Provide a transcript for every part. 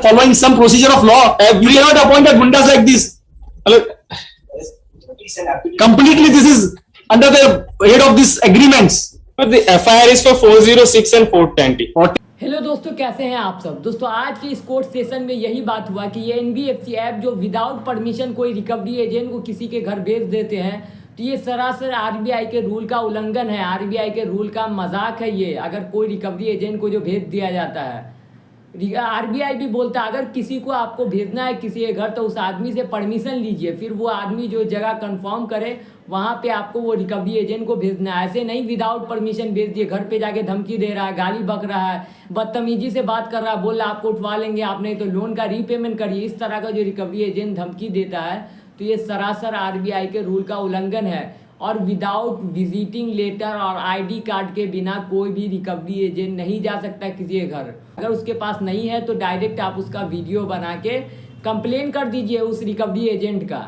following some procedure of law. You cannot appoint a gundas like this. Completely, this is under the head of these agreements. But the FIR is for 406 and 420. Hello दोस्तों, कैसे हैं आप सब। दोस्तों आज के इस court session में यही बात हुआ कि ये NBFC ऐप जो विदाउट परमिशन कोई रिकवरी एजेंट को किसी के घर भेज देते हैं, तो ये सरासर RBI के रूल का उल्लंघन है। RBI के रूल का मजाक है ये। अगर कोई रिकवरी एजेंट को जो भेज दिया जाता है, RBI भी बोलता है अगर किसी को आपको भेजना है किसी के घर तो उस आदमी से परमिशन लीजिए, फिर वो आदमी जो जगह कंफर्म करे वहाँ पे आपको वो रिकवरी एजेंट को भेजना है। ऐसे नहीं विदाउट परमिशन भेज दिए, घर पे जाके धमकी दे रहा है, गाली बक रहा है, बदतमीजी से बात कर रहा है, बोल रहा है आपको उठवा लेंगे, आप नहीं तो लोन का रीपेमेंट करिए। इस तरह का जो रिकवरी एजेंट धमकी देता है तो ये सरासर RBI के रूल का उल्लंघन है। और विदाउट विजिटिंग लेटर और ID कार्ड के बिना कोई भी रिकवरी एजेंट नहीं जा सकता किसी के घर। अगर उसके पास नहीं है तो डायरेक्ट आप उसका वीडियो बना के कंप्लेन कर दीजिए उस रिकवरी एजेंट का।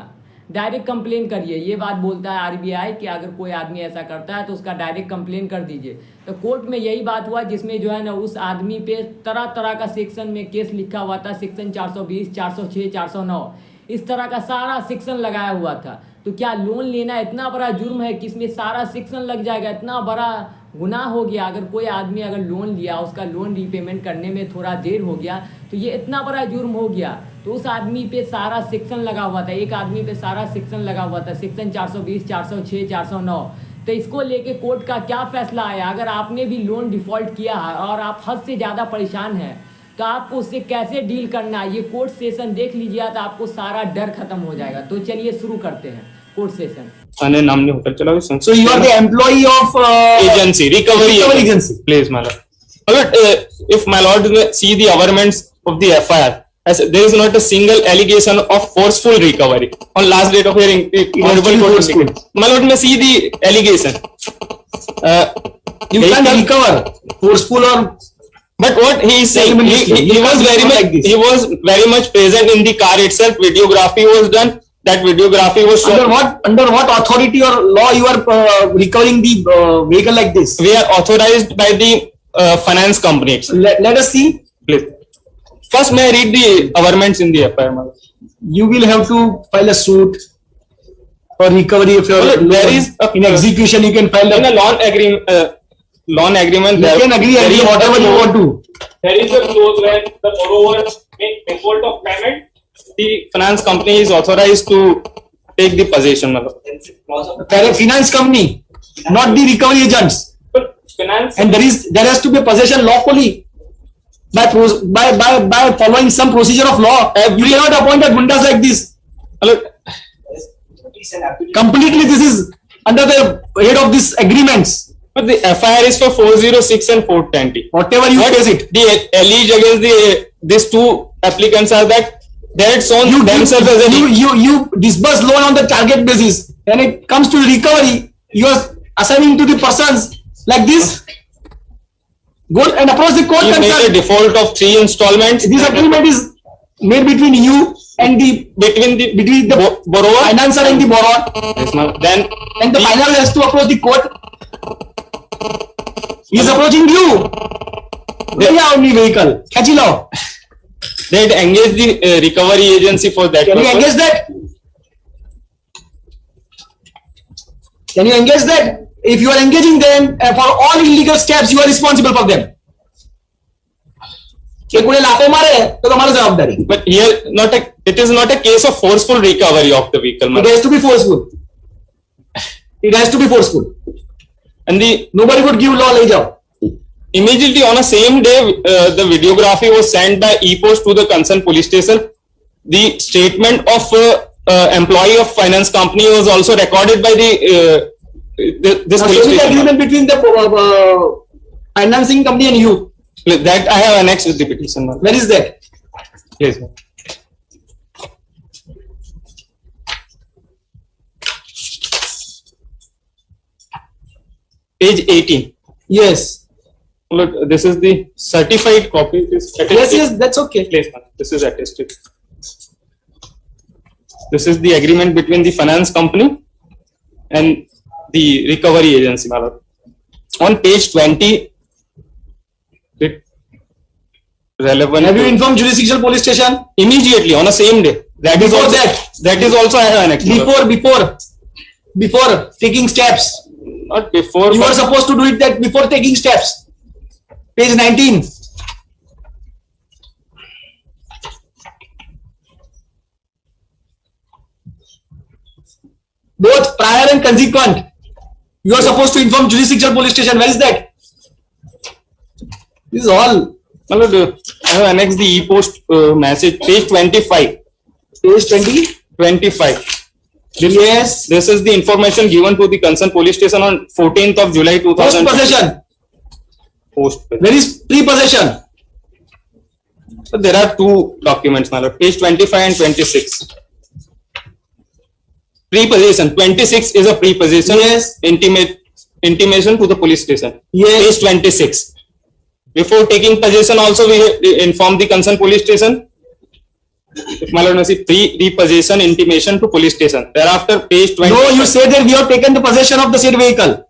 डायरेक्ट कंप्लेन करिए, ये बात बोलता है RBI कि अगर कोई आदमी ऐसा करता है तो उसका डायरेक्ट कंप्लेन कर दीजिए। तो कोर्ट में यही बात हुआ जिसमें जो है ना उस आदमी पे तरह तरह का सेक्शन में केस लिखा हुआ था। सेक्शन 420, 406, 409 इस तरह का सारा सेक्शन लगाया हुआ था। तो क्या लोन लेना इतना बड़ा जुर्म है कि इसमें सारा सेक्शन लग जाएगा? इतना बड़ा गुनाह हो गया। अगर कोई आदमी अगर लोन लिया, उसका लोन रीपेमेंट करने में थोड़ा देर हो गया तो ये इतना बड़ा जुर्म हो गया। तो उस आदमी पे सारा सेक्शन लगा हुआ था, एक आदमी पे सारा सेक्शन लगा हुआ था, सेक्शन 420, 406, 409। तो इसको लेके कोर्ट का क्या फैसला आया? अगर आपने भी लोन डिफॉल्ट किया है और आप हद से ज़्यादा परेशान हैं तो आपको उससे कैसे डील करना है, ये कोर्ट सेशन देख लीजिए तो आपको सारा डर खत्म हो जाएगा। तो चलिए शुरू करते हैं कोर्ट सेशन। अने नाम नहीं होकर चला। So you are the employee of agency, recovery agency. Please, my lord. If my lord see the averments of the FIR, as there is not a single allegation of forceful recovery on last date of hearing. My lord may see the allegation. You can't recover forceful or. But what he is saying, he was very much like he was very much present in the car itself. Videography was done. That videography was shown. Under what authority or law you are recovering the vehicle like this? We are authorized by the finance company. Let us see. Please. First, may I read the averments in the FIR? You will have to file a suit for recovery if your there is in execution. You can file in a loan agreement. Loan agreement. You can agree whatever you want to. There is a clause where the borrower make default of payment. The finance company is authorized to take the possession. Finance company, not the recovery agents. But finance and there has to be possession lawfully by following some procedure of law. You cannot appoint a gundas like this. Completely, this is under the head of these agreements. But the FIR is for 406 and 420. Whatever you face it. The alleged against these two applicants are that they had shown themselves as you disburse loan on the target basis. When it comes to recovery, you are assigning to the persons like this. Go and approach the court. You make a default of 3 installments. This agreement is made between you and between the borrower, financer and the borrower. Yes, then and the finance has to approach the court. He is approaching you. They are only vehicle. Catch it out. They had engaged the recovery agency for that. Can you engage that? Can you engage that? If you are engaging them for all illegal steps, you are responsible for them. But here, it is not a case of forceful recovery of the vehicle. It has to be forceful. It has to be forceful. And nobody would give law later. Immediately on the same day, the videography was sent by e-post to the concerned police station. The statement of employee of finance company was also recorded by this police station. Agreement between the financing company and you. That I have annexed with the petition. Where is that? Please. Page 18. Yes. Look, this is the certified copy. Yes, that's okay. Please, this is attested. This is the agreement between the finance company and the recovery agency. On page 20, relevant. Have you informed jurisdictional police station? Immediately on the same day. That is Before also, that? that is also I have annexed. Before taking steps. Not before. You but are supposed to do it that before taking steps. Page 19. Both prior and consequent. You are supposed to inform jurisdictional police station. Where is that? This is all. my lord, I have annexed the e-post message, page 25. Page 20. 25. Yes. This is the information given to the concerned police station on 14th of July Post 2000. possession. Post. Where is pre-possession? So there are two documents, my lord, page 25 and 26. Pre-possession, 26 is a pre-possession. Yes. Intimation to the police station. Yes. Page 26. Before taking possession also we inform the concerned police station. If my lord may see, pre-possession intimation to police station. Thereafter, page 20. No, you say that we have taken the possession of the said vehicle.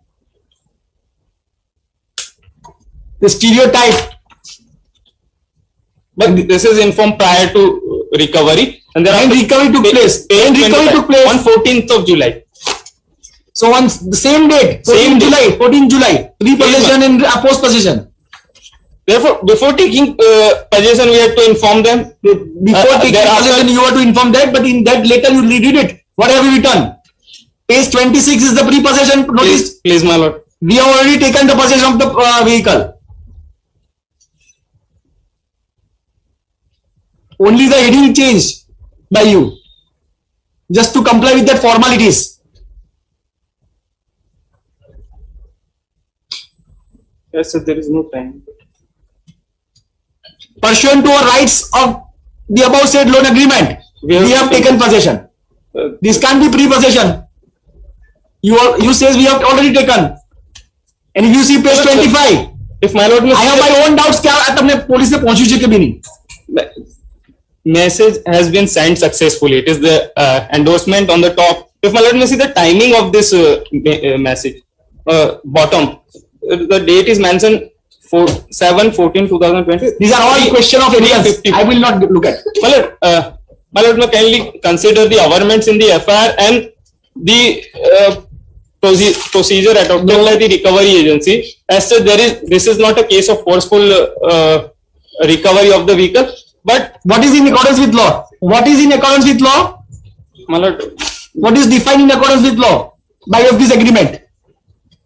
The stereotype. But this is informed prior to recovery. And there When recovery took place. When recovery took place. on 14th of July. So on the same date, 14 Same date. July, 14 July, pre-possession and post possession. Therefore, before taking possession, we have to inform them. Before taking thereafter- possession, you have to inform that, but in that later you read it. What have you written? Page 26 is the pre-possession notice. Please, my lord. We have already taken the possession of the vehicle. Only the heading changed by you, just to comply with that formalities. Yes, sir, there is no time. Pursuant to our rights of the above said loan agreement, we have taken possession. This can't be pre-possession. You says we have already taken. And if you see page 25, If my lord may I have see, my own doubts क्या तुमने police से पहुंची चुके भी नहीं. message has been sent successfully. It is the endorsement on the top. If my lord may see the timing of this message, bottom, the date is mentioned 7/14/2020. These are all question of evidence. 350. I will not look at. My lord, may kindly consider the averments in the FIR and the procedure adopted by the recovery agency. As such, this is not a case of forceful recovery of the vehicle, but What is in accordance with law? What is in accordance with law? my lord, What is defined in accordance with law by of this agreement?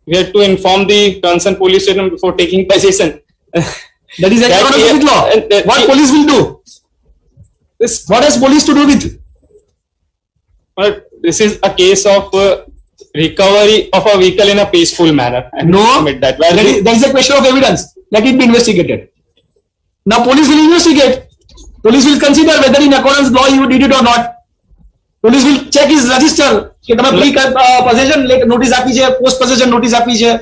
we had to inform the concerned police station before taking possession. That is in That accordance is- with law. What police will do? What has police to do with? But this is a case of recovery of a vehicle in a peaceful manner. I No, admit that. Where that is a question of evidence. Let it be investigated. Now police will investigate. Police will consider whether in accordance with law you did it or not. Police will check his register. कि તમે pre possession notice આપી છે, post possession notice આપી છે.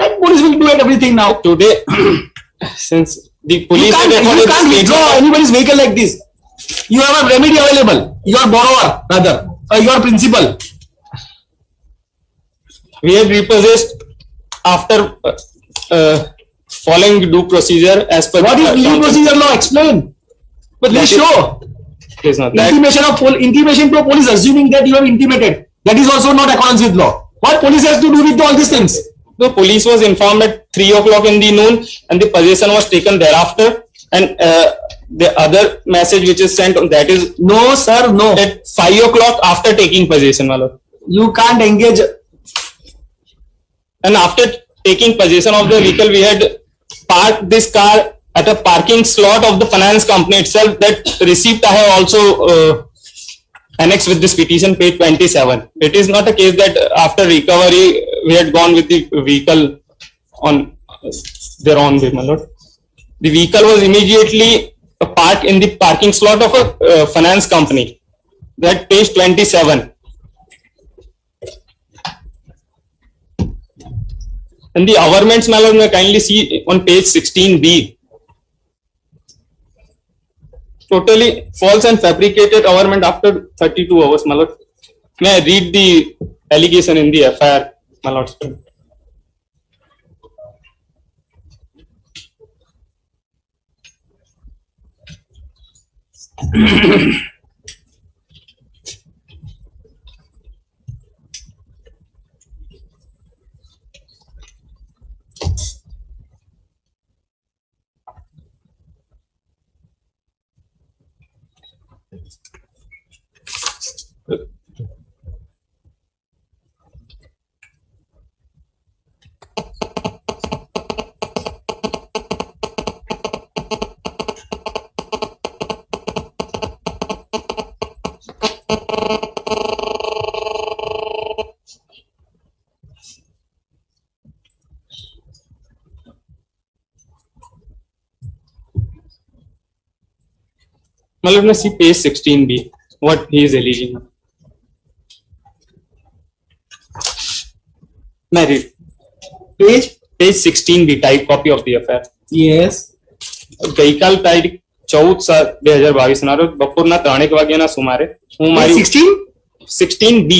Like police will do everything now. today, since the police had You recorded can't the withdraw statement- anybody's vehicle like this. You have a remedy available. Your borrower, rather, your principal. we had repossessed after following due procedure as per What is the legal procedure law? Explain. But Please that is- show. Please not that. Intimation to police, assuming that you have intimated. That is also not accordance with law. What police has to do with all these things? The police was informed at 3 o'clock in the noon and the possession was taken thereafter. And the other message which is sent, that is No, sir, no. at 5 o'clock after taking possession, my lord. You can't engage. And after taking possession of the vehicle, we had parked this car at a parking slot of the finance company itself. That receipt I have also annexed with this petition, page 27. It is not a case that after recovery we had gone with the vehicle on their own way, my lord. The vehicle was immediately parked in the parking slot of a finance company. That page 27. And the averments, my lord, may kindly see on page 16B. Totally false and fabricated averment after 32 hours, my lord. May I read the allegation in the FIR, my lord? मतलब see page 16b, what he is alleging. मैं read page 16b, type copy of the affair. Yes. ગઈકાલ તારીખ 14/7/2022 ના રોજ બપોરના 3 વાગ્યાના સુમારે હું મારી 16b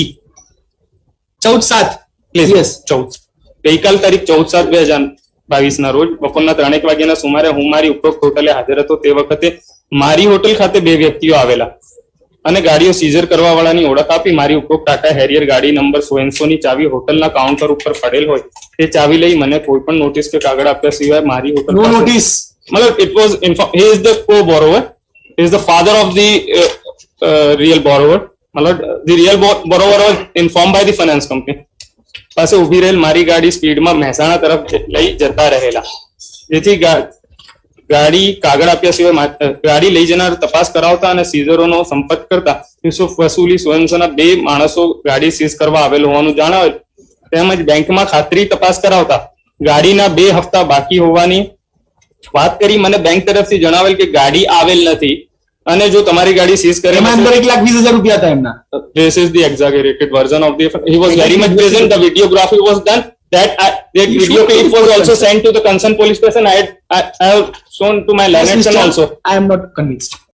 14/7. Please Yes. 14 ગઈકાલ તારીખ 14/7/2022 ના રોજ બપોરના 3 વાગ્યાના સુમારે હું મારી ઉપરોક્ત હોટલે હાજર હતો. તે વખતે મારી હોટલ ખાતે બે વ્યક્તિઓ આવેલા અને ગાડીઓ સીઝર કરવા વાળાની ઓળખ આપી મારી ઉપરોક્ત ટાટા હેરિયર ગાડી નંબર 100 ની ચાવી હોટલના કાઉન્ટર ઉપર પડેલ હોય તે ચાવી લઈ મને કોઈ પણ નોટિસ કે કાગળ આપ્યા સિવાય મારી હોટલ No notice. मतलब it was he is the co-borrower, he is the father of the real borrower. मतलब the real borrower was informed by the finance company. પાસે ઉભી રહેલ મારી ગાડી સ્પીડમાં મહેસાણા તરફ લઈ જતા રહેલા, જેથી ગાડી કાગળ આપ્યા સિવાય ગાડી લઈ જનાર તપાસ કરાવતા અને સીઝરોનો સંપર્ક કરતા યુસુફ વસૂલી સ્વયંસેના બે માણસો ગાડી સીઝ કરવા આવેલ હોવાનું જણાવેલ. તેમજ બેંકમાં ખાતરી તપાસ કરાવતા ગાડીના 2 હપ્તા બાકી હોવાની વાત કરી મને બેંક તરફથી જણાવેલ કે ગાડી આવેલ નથી અને જો તમારી ગાડી સીઝ કરે એમાં અંદર 1,20,000 રૂપિયા હતા એમના. This is the exaggerated version of the he was very much present, the videography was done, that video clip was also sent to the concerned police station. I have shown to my learned son also. I am not convinced.